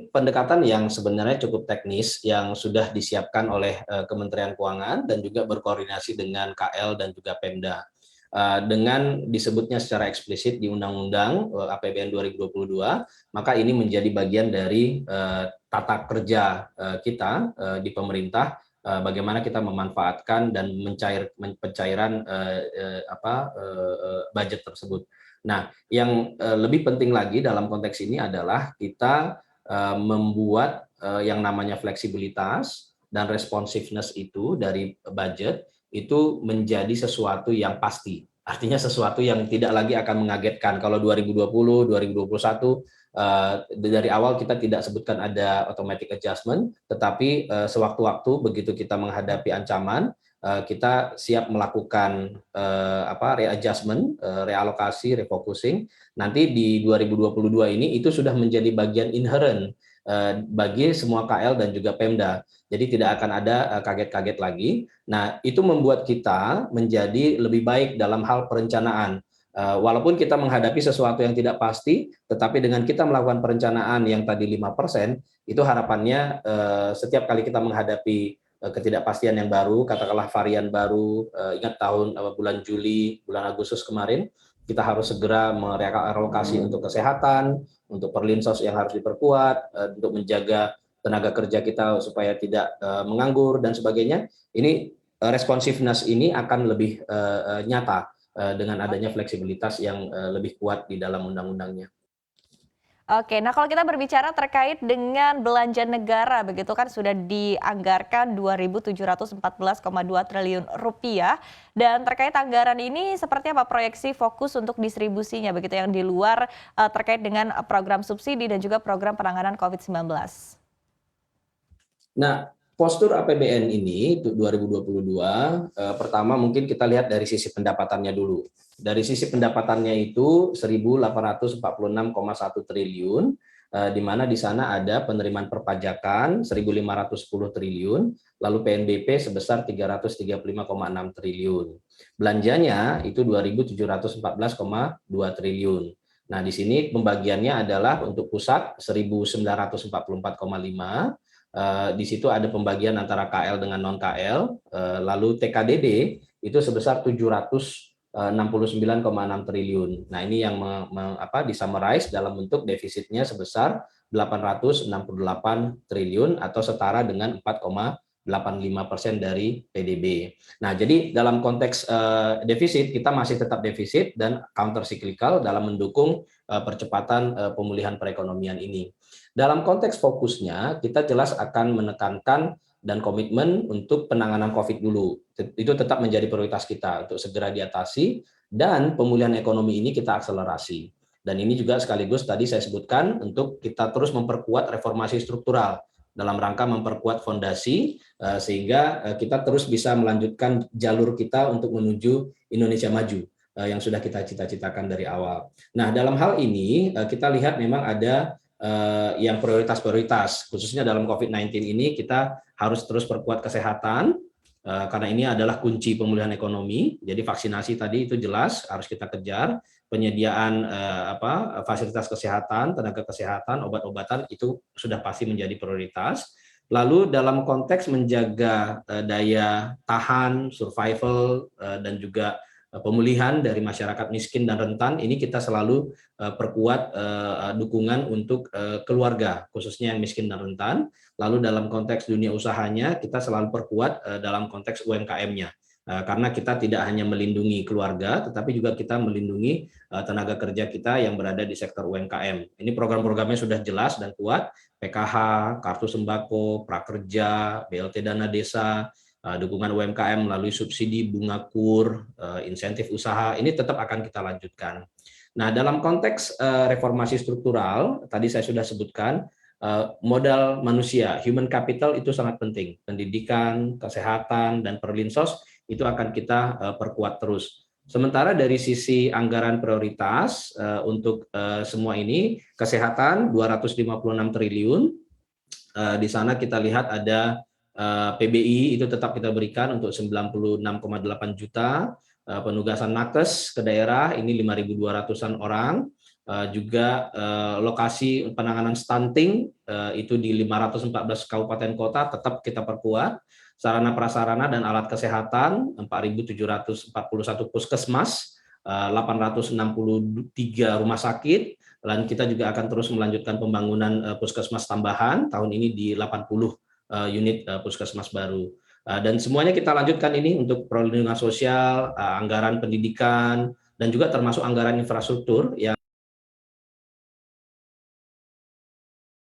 pendekatan yang sebenarnya cukup teknis yang sudah disiapkan oleh Kementerian Keuangan dan juga berkoordinasi dengan KL dan juga Pemda. Dengan disebutnya secara eksplisit di Undang-Undang APBN 2022, maka ini menjadi bagian dari tata kerja kita di pemerintah, bagaimana kita memanfaatkan dan pencairan budget tersebut. Nah, yang lebih penting lagi dalam konteks ini adalah kita membuat yang namanya fleksibilitas dan responsiveness itu dari budget itu menjadi sesuatu yang pasti. Artinya sesuatu yang tidak lagi akan mengagetkan. Kalau 2020, 2021 dari awal kita tidak sebutkan ada automatic adjustment, tetapi sewaktu-waktu begitu kita menghadapi ancaman, kita siap melakukan readjustment, realokasi, refocusing. Nanti di 2022 ini itu sudah menjadi bagian inherent bagi semua KL dan juga Pemda. Jadi tidak akan ada kaget-kaget lagi. Nah, itu membuat kita menjadi lebih baik dalam hal perencanaan. Walaupun kita menghadapi sesuatu yang tidak pasti, tetapi dengan kita melakukan perencanaan yang tadi 5%, itu harapannya setiap kali kita menghadapi ketidakpastian yang baru, katakanlah varian baru, ingat tahun bulan Juli, bulan Agustus kemarin, kita harus segera merelokasi untuk kesehatan, untuk perlinsos yang harus diperkuat, untuk menjaga tenaga kerja kita supaya tidak menganggur dan sebagainya. Ini responsiveness ini akan lebih nyata dengan adanya fleksibilitas yang lebih kuat di dalam undang-undangnya. Oke, nah kalau kita berbicara terkait dengan belanja negara, begitu kan sudah dianggarkan 2.714,2 triliun rupiah, dan terkait anggaran ini seperti apa proyeksi fokus untuk distribusinya, begitu yang di luar terkait dengan program subsidi dan juga program penanganan COVID-19. Nah, postur APBN ini untuk 2022, pertama mungkin kita lihat dari sisi pendapatannya dulu. Dari sisi pendapatannya itu 1.846,1 triliun, di mana di sana ada penerimaan perpajakan 1.510 triliun, lalu PNBP sebesar 335,6 triliun. Belanjanya itu 2.714,2 triliun. Nah, di sini pembagiannya adalah untuk pusat 1.944,5. Di situ ada pembagian antara KL dengan non KL, lalu TKDD itu sebesar 769,6 triliun. Nah, ini yang disummarize dalam bentuk defisitnya sebesar 868 triliun atau setara dengan 4,85% dari PDB. Nah, jadi dalam konteks defisit kita masih tetap defisit dan counter cyclical dalam mendukung percepatan pemulihan perekonomian ini. Dalam konteks fokusnya, kita jelas akan menekankan dan komitmen untuk penanganan COVID dulu. Itu tetap menjadi prioritas kita untuk segera diatasi, dan pemulihan ekonomi ini kita akselerasi. Dan ini juga sekaligus tadi saya sebutkan untuk kita terus memperkuat reformasi struktural dalam rangka memperkuat fondasi sehingga kita terus bisa melanjutkan jalur kita untuk menuju Indonesia maju yang sudah kita cita-citakan dari awal. Nah, dalam hal ini kita lihat memang ada yang prioritas-prioritas, khususnya dalam COVID-19 ini kita harus terus perkuat kesehatan, karena ini adalah kunci pemulihan ekonomi. Jadi vaksinasi tadi itu jelas harus kita kejar, penyediaan fasilitas kesehatan, tenaga kesehatan, obat-obatan itu sudah pasti menjadi prioritas. Lalu dalam konteks menjaga daya tahan, survival, dan juga pemulihan dari masyarakat miskin dan rentan, ini kita selalu perkuat dukungan untuk keluarga, khususnya yang miskin dan rentan. Lalu dalam konteks dunia usahanya, kita selalu perkuat dalam konteks UMKM-nya. Karena kita tidak hanya melindungi keluarga, tetapi juga kita melindungi tenaga kerja kita yang berada di sektor UMKM. Ini program-programnya sudah jelas dan kuat, PKH, Kartu Sembako, Prakerja, BLT Dana Desa, dukungan UMKM melalui subsidi bunga kur, insentif usaha, ini tetap akan kita lanjutkan. Nah, dalam konteks reformasi struktural, tadi saya sudah sebutkan, modal manusia, human capital itu sangat penting. Pendidikan, kesehatan, dan perlinsos itu akan kita perkuat terus. Sementara dari sisi anggaran prioritas untuk semua ini, kesehatan 256 triliun, di sana kita lihat ada PBI itu tetap kita berikan untuk 96,8 juta, penugasan nakes ke daerah ini 5.200-an orang, juga lokasi penanganan stunting itu di 514 kabupaten kota tetap kita perkuat, sarana prasarana dan alat kesehatan 4.741 puskesmas, 863 rumah sakit, dan kita juga akan terus melanjutkan pembangunan puskesmas tambahan tahun ini di 80 unit puskesmas baru. Dan semuanya kita lanjutkan ini untuk perlindungan sosial, anggaran pendidikan, dan juga termasuk anggaran infrastruktur yang